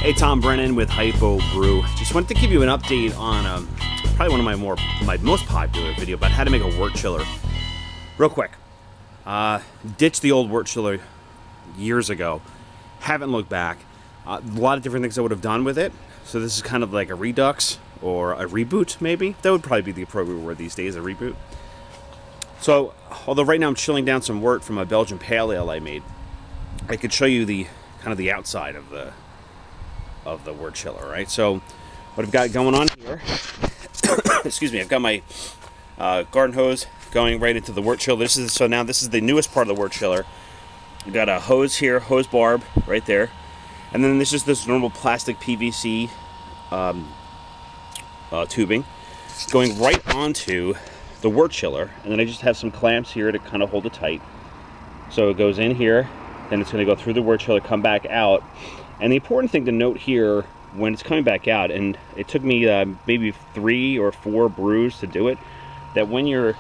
Hey, Tom Brennan with HypoBrew. Just wanted to give you an update on probably one of my most popular video about how to make a wort chiller. Real quick, ditched the old wort chiller years ago. Haven't looked back. A lot of different things I would have done with it. So this is kind of like a redux or a reboot, maybe. That would probably be the appropriate word these days, a reboot. So, although right now I'm chilling down some wort from a Belgian pale ale I made, I could show you the kind of the outside of the wort chiller, right? So what I've got going on here, excuse me, I've got my garden hose going right into the wort chiller. Now this is the newest part of the wort chiller. We've got a hose here, hose barb right there, and then this is this normal plastic PVC tubing going right onto the wort chiller, and then I just have some clamps here to kind of hold it tight. So it goes in here, then it's going to go through the wort chiller, come back out. And the important thing to note here when it's coming back out, and it took me maybe 3 or 4 brews to do it, that when you're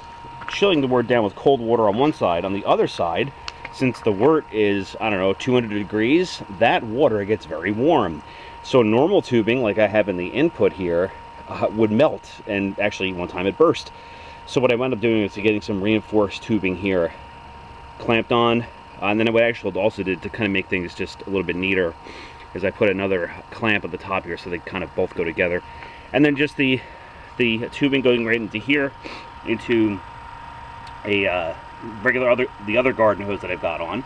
chilling the wort down with cold water on one side, on the other side, since the wort is, I don't know, 200 degrees, that water gets very warm. So normal tubing, like I have in the input here, would melt, and actually one time it burst. So what I wound up doing is getting some reinforced tubing here clamped on, and then what I actually also did to kind of make things just a little bit neater is I put another clamp at the top here so they kind of both go together. And then just the tubing going right into here, into a the other garden hose that I've got on,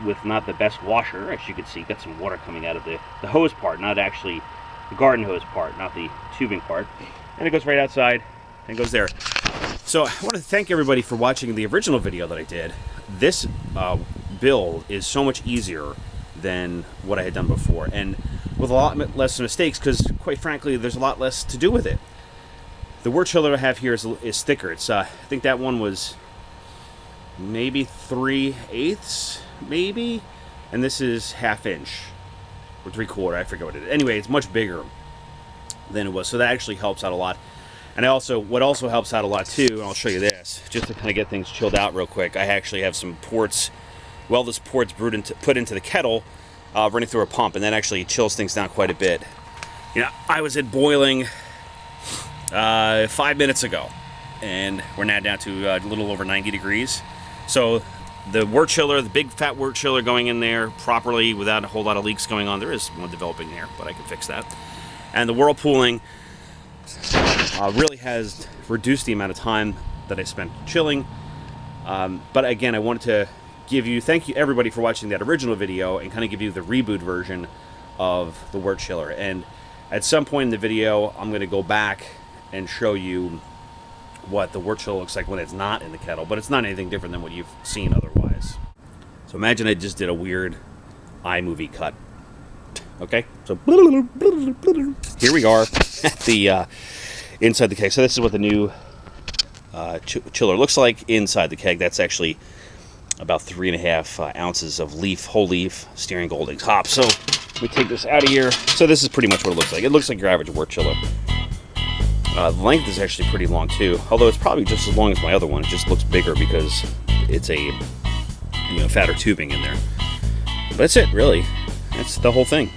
with not the best washer, as you can see, got some water coming out of the hose part, not actually the garden hose part, not the tubing part. And it goes right outside and goes there. So I want to thank everybody for watching the original video that I did. This build is so much easier than what I had done before, and with a lot less mistakes, because quite frankly there's a lot less to do with it. The wort chiller I have here is thicker. It's I think that one was maybe 3/8 maybe, and this is 1/2 inch or 3/4, I forget what it is. Anyway, it's much bigger than it was, so that actually helps out a lot. And what also helps out a lot too, and I'll show you this, just to kind of get things chilled out real quick, I actually have some ports, weldless ports put into the kettle, running through a pump, and that actually chills things down quite a bit. You know, I was at boiling 5 minutes ago, and we're now down to a little over 90 degrees. So the wort chiller, the big fat wort chiller going in there properly without a whole lot of leaks going on. There is one developing there, but I can fix that. And the whirlpooling really has reduced the amount of time that I spent chilling. But again, I wanted to thank you everybody for watching that original video and kind of give you the reboot version of the wort chiller. And at some point in the video, I'm going to go back and show you what the wort chiller looks like when it's not in the kettle, but it's not anything different than what you've seen otherwise. So imagine I just did a weird iMovie cut. Okay, so here we are at the inside the keg. So this is what the new chiller looks like inside the keg. That's actually about 3.5 ounces of whole leaf steering goldings hops. So we take this out of here. So this is pretty much what it looks like. It looks like your average wort chiller. The length is actually pretty long too, although it's probably just as long as my other one. It just looks bigger because it's a fatter tubing in there. But that's it, really. That's the whole thing.